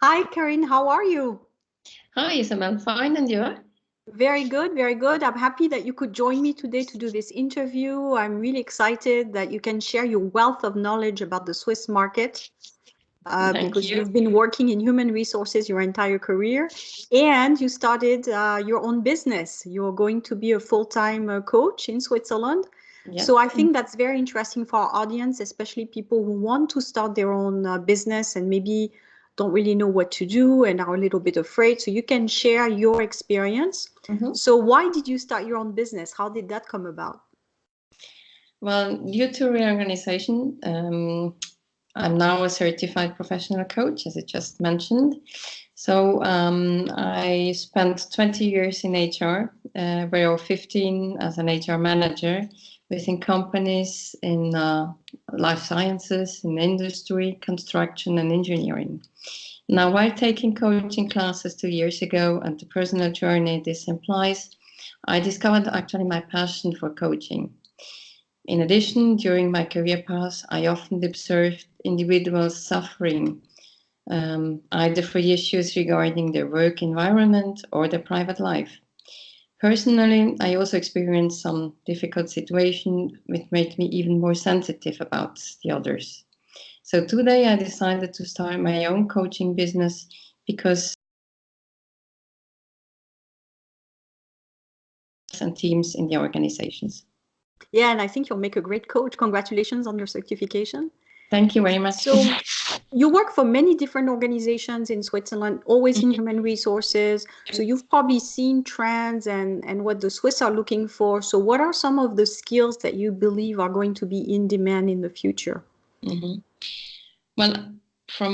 Hi, Karin. How are you? Hi, Isabel. Fine, and you? Very good, very good. I'm happy that you could join me today to do this interview. I'm really excited that you can share your wealth of knowledge about the Swiss market Thank because you. you've been working in human resources your entire career and you started your own business. You're going to be a full-time coach in Switzerland. Yes. So I think that's very interesting for our audience, especially people who want to start their own business and maybe don't really know what to do and are a little bit afraid. So you can share your experience. Mhm. So why did you start your own business? How did that come about? Well, due to reorganization, I'm now a certified professional coach, as I just mentioned. So I spent 20 years in HR, where 15 as an HR manager within companies in life sciences, in industry, construction, and engineering. Now, while taking coaching classes 2 years ago and the personal journey this implies, I discovered actually my passion for coaching. In addition, during my career path, I often observed individuals suffering either for issues regarding their work environment or their private life. Personally, I also experienced some difficult situations which made me even more sensitive about the others. So today I decided to start my own coaching business because and teams in the organizations. Yeah, and I think you'll make a great coach. Congratulations on your certification. Thank you very much. So you work for many different organizations in Switzerland, always in human resources. So you've probably seen trends and what the Swiss are looking for. So what are some of the skills that you believe are going to be in demand in the future? Mhm. Well, from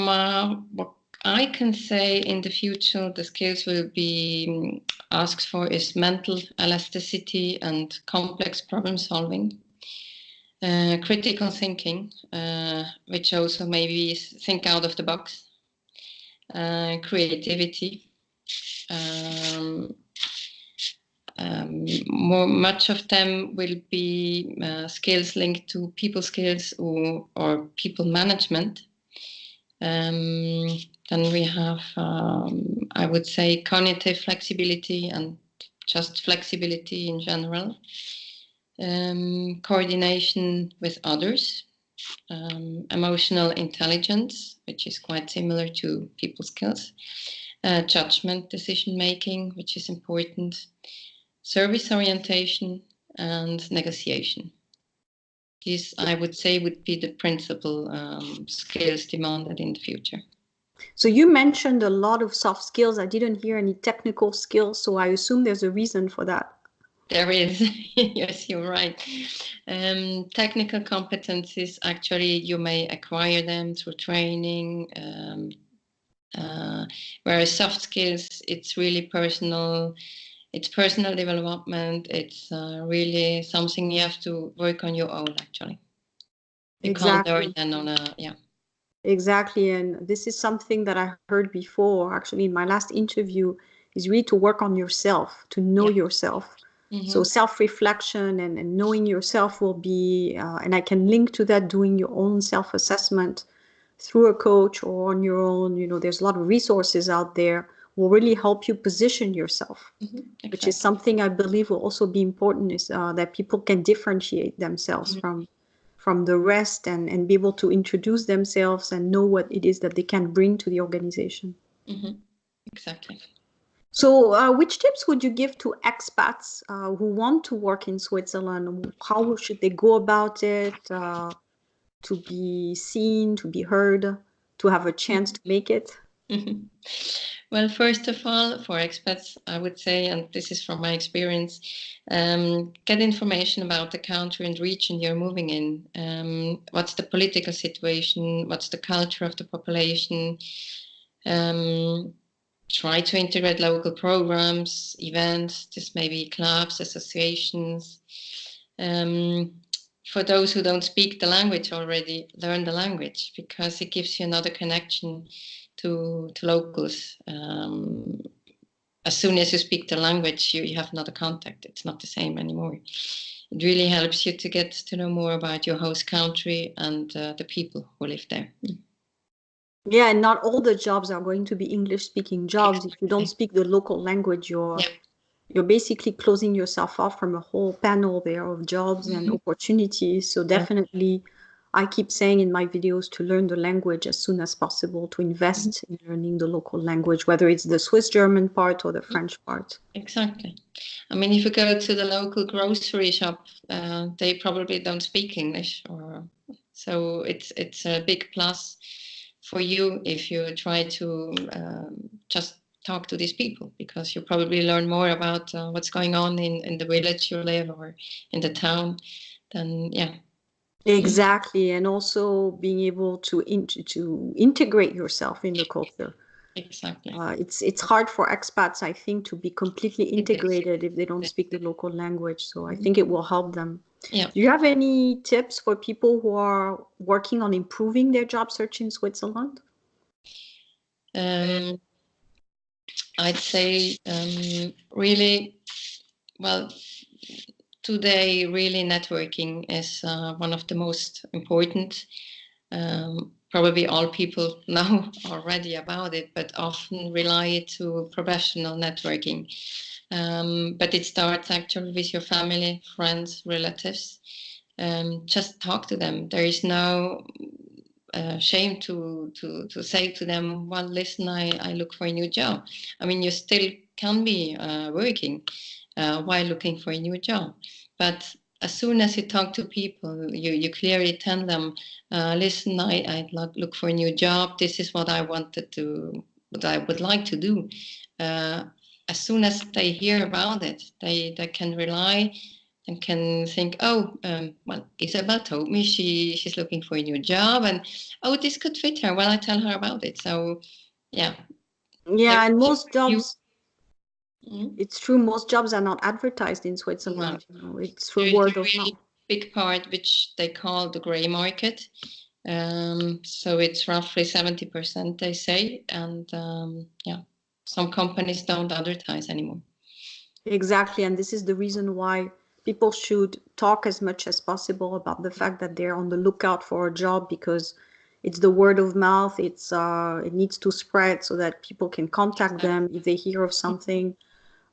what I can say in the future, the skills will be asked for is mental elasticity and complex problem solving, critical thinking, which also maybe is think out of the box, creativity. Um, much of them will be skills linked to people skills or people management. Then we have, I would say, cognitive flexibility and just flexibility in general. Coordination with others, emotional intelligence, which is quite similar to people skills, judgment, decision making, which is important, service orientation, and negotiation. These, I would say, would be the principal skills demanded in the future. So you mentioned a lot of soft skills. I didn't hear any technical skills, so I assume there's a reason for that. There is, yes, you're right. Technical competencies, actually, you may acquire them through training, whereas soft skills, it's really personal. It's personal development. It's really something you have to work on your own, actually. You can't learn Exactly. them on a, yeah. Exactly. And this is something that I heard before, actually, in my last interview, is really to work on yourself, to know Yeah. yourself. So Mm-hmm. self-reflection and knowing yourself will be, and I can link to that doing your own self-assessment through a coach or on your own. There's a lot of resources out there will really help you position yourself, Mm-hmm. which is Exactly. something I believe will also be important is that people can differentiate themselves from the rest and be able to introduce themselves and know what it is that they can bring to the organization. Mm-hmm. Exactly. So, which tips would you give to expats who want to work in Switzerland? How should they go about it to be seen, to be heard, to have a chance to make it? Mm-hmm. Well, first of all, for expats, I would say, and this is from my experience, get information about the country and region you're moving in. What's the political situation? What's the culture of the population? Um, Try to integrate local programs, events, just maybe clubs, associations. Um, for those who don't speak the language already, learn the language because it gives you another connection to locals. As soon as you speak the language, you have another contact. It's not the same anymore. It really helps you to get to know more about your host country and the people who live there. Yeah, and not all the jobs are going to be English-speaking jobs. If you don't speak the local language, Yeah. you're basically closing yourself off from a whole panel there of jobs and opportunities. So Yeah. definitely, I keep saying in my videos to learn the language as soon as possible, to invest in learning the local language, whether it's the Swiss German part or the French part. Exactly. I mean, if you go to the local grocery shop, they probably don't speak English, or so it's a big plus for you if you try to just talk to these people, because you probably learn more about what's going on in the village you live or in the town. Then yeah. Exactly, and also being able to integrate yourself in the culture. Exactly. It's hard for expats, I think, to be completely integrated if they don't speak the local language. So I think it will help them. Yeah. Do you have any tips for people who are working on improving their job search in Switzerland? I'd say really, well, today really networking is one of the most important. Probably all people know already about it, but often rely to professional networking. But it starts actually with your family, friends, relatives. Just talk to them. There is no shame to say to them, well, listen, I look for a new job. I mean, you still can be working while looking for a new job. But as soon as you talk to people, you clearly tell them, listen, I'd look for a new job. This is what I wanted to, what I would like to do. As soon as they hear about it, they can rely and can think, oh, well, Isabel told me she's looking for a new job, and oh, this could fit her. Well, I tell her about it. So, yeah, there Yeah, and are most few. jobs, Mhm. it's true, most jobs are not advertised in No, Switzerland. It's there through is a word of really mouth. big part which they call the gray market. So it's roughly 70%, they say, and yeah, some companies don't advertise anymore. Exactly, and this is the reason why people should talk as much as possible about the fact that they're on the lookout for a job, because it's the word of mouth. It needs to spread so that people can contact them if they hear of something,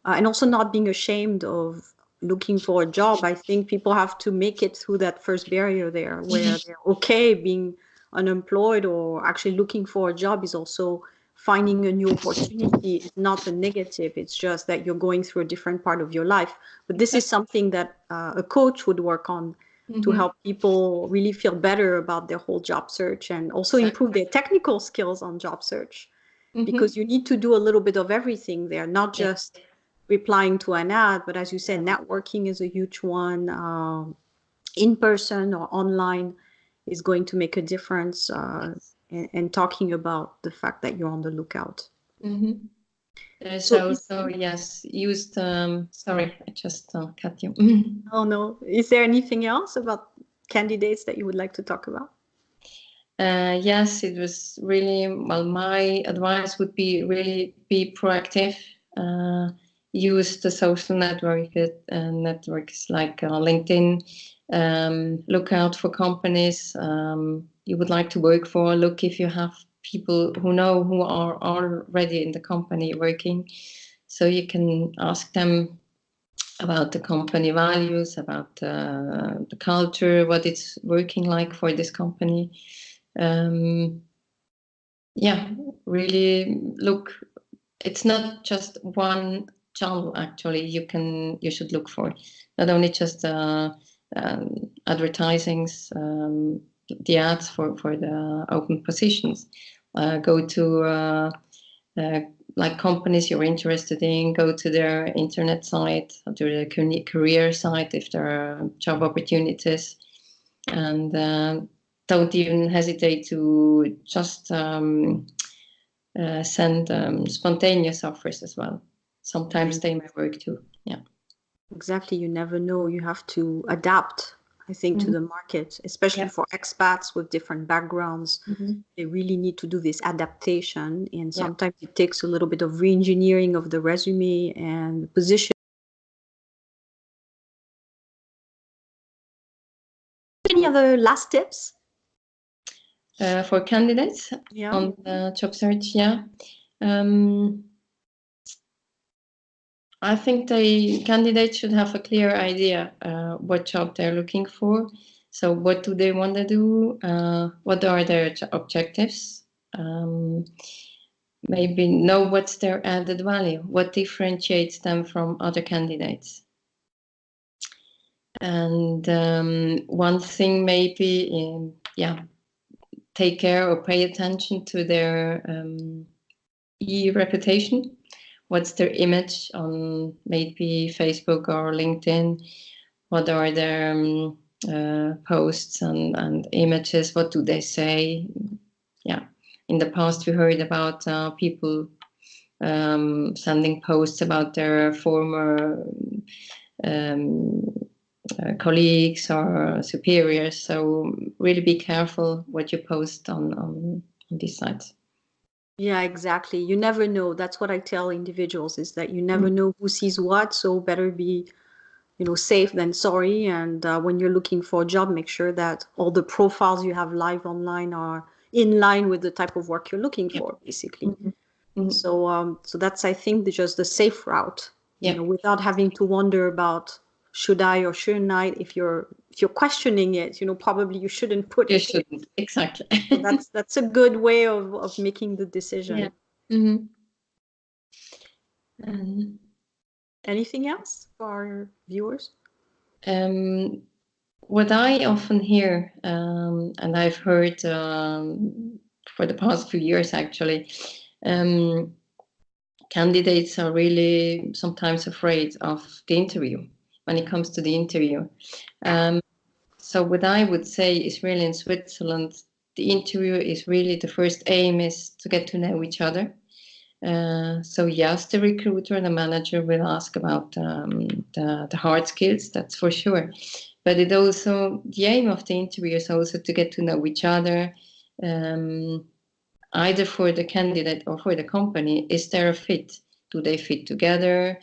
and also not being ashamed of looking for a job. I think people have to make it through that first barrier there, where they're okay being unemployed, or actually looking for a job is also finding a new opportunity. Is not a negative. It's just that you're going through a different part of your life. But this is Exactly. something that a coach would work on to Mm-hmm. help people really feel better about their whole job search, and also Exactly. improve their technical skills on job search, Mm-hmm. because you need to do a little bit of everything there, not Yeah. just replying to an ad, but as you said, networking is a huge one. In person or online is going to make a difference, and talking about the fact that you're on the lookout. Mm-hmm. There's So, also, yes, used, sorry, I just cut you. oh no, is there anything else about candidates that you would like to talk about? Yes, it was really, well, my advice would be really be proactive. Use the social networks like LinkedIn. Look out for companies you would like to work for. Look if you have people who are already in the company working, so you can ask them about the company values, about the culture, what it's working like for this company. Um, yeah, really look. It's not just one channel actually. You should look for not only just advertisings, the ads for the open positions. Go to uh, like companies you're interested in, go to their internet site, to their career site if there are job opportunities, and don't even hesitate to just send spontaneous offers as well. Sometimes they may work too. Yeah. Exactly, you never know. You have to adapt, I think, to Mhm. the market, especially Yeah. for expats with different backgrounds. Mm-hmm. They really need to do this adaptation, and Yeah. sometimes it takes a little bit of re-engineering of the resume and the position. Any other last tips? for candidates Yeah. on the job search. Yeah. I think candidates should have a clear idea what job they're looking for. So what do they want to do? What are their objectives? Maybe know what's their added value, what differentiates them from other candidates. And one thing maybe, take care or pay attention to their reputation. What's their image on maybe Facebook or LinkedIn? What are their posts and images? What do they say? Yeah, in the past we heard about people sending posts about their former colleagues or superiors. So really be careful what you post on these sites. Yeah, exactly. You never know. That's what I tell individuals, is that you never know who sees what. So better be, safe than sorry. And when you're looking for a job, make sure that all the profiles you have live online are in line with the type of work you're looking for, basically. Mm-hmm. So that's, I think, just the safe route, Yeah. without having to wonder about should I or shouldn't I. If you're questioning it, probably you shouldn't put You it. shouldn't, exactly. So that's a good way of making the decision. Yeah. Mm-hmm. Anything else for our viewers? What I often hear, and I've heard for the past few years actually, candidates are really sometimes afraid of the interview when it comes to the interview. So what I would say is really in Switzerland, the interview is really the first aim is to get to know each other. So yes, the recruiter and the manager will ask about the hard skills, that's for sure. But the aim of the interview is also to get to know each other, either for the candidate or for the company. Is there a fit? Do they fit together?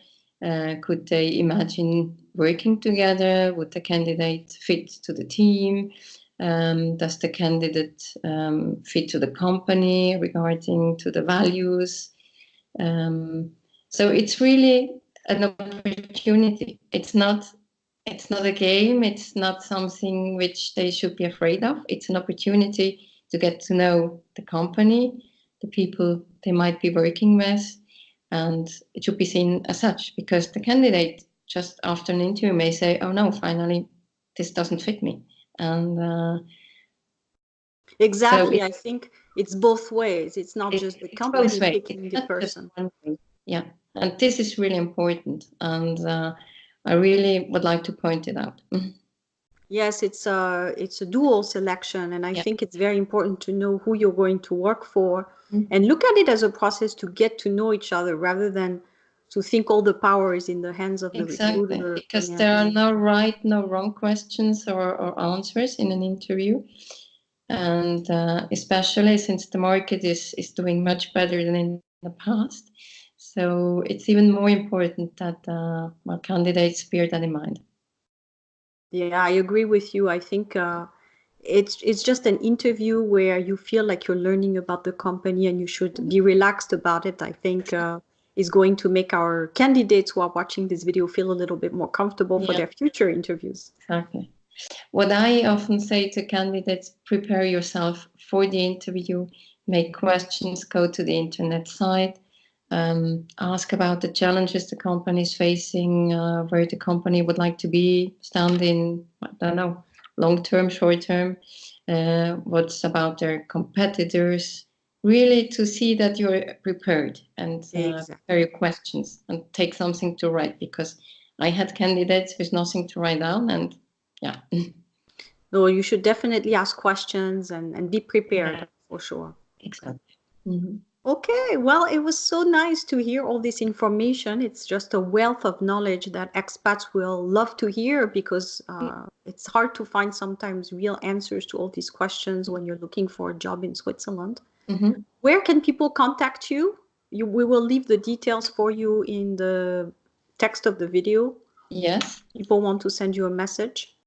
Could they imagine working together? Would the candidate fit to the team? Does the candidate fit to the company regarding to the values? So it's really an opportunity. It's not a game. It's not something which they should be afraid of. It's an opportunity to get to know the company, the people they might be working with, and it should be seen as such, because the candidate just after an interview may say, "Oh no, finally, this doesn't fit me," and Exactly. so I think it's both ways. It's not just the company picking the person. Yeah, and this is really important, and I really would like to point it out. Yes, it's a dual selection, and I think it's very important to know who you're going to work for, and look at it as a process to get to know each other, rather than to think all the power is in the hands of the recruiter. Because there are no right, no wrong questions or answers in an interview. And especially since the market is doing much better than in the past. So it's even more important that our candidates bear that in mind. Yeah, I agree with you. I think it's just an interview where you feel like you're learning about the company, and you should be relaxed about it. I think is going to make our candidates who are watching this video feel a little bit more comfortable for their future interviews. Exactly. What I often say to candidates: prepare yourself for the interview, make questions, go to the internet site, ask about the challenges the company is facing, where the company would like to stand in, I don't know, long term, short term, what's about their competitors, really to see that you're prepared, and prepare your questions and take something to write, because I had candidates with nothing to write down, and yeah. No, you should definitely ask questions and be prepared, for sure. Exactly. Mm-hmm. Okay, well, it was so nice to hear all this information. It's just a wealth of knowledge that expats will love to hear, because it's hard to find sometimes real answers to all these questions when you're looking for a job in Switzerland. Mm-hmm. Where can people contact you? We will leave the details for you in the text of the video. Yes. People want to send you a message.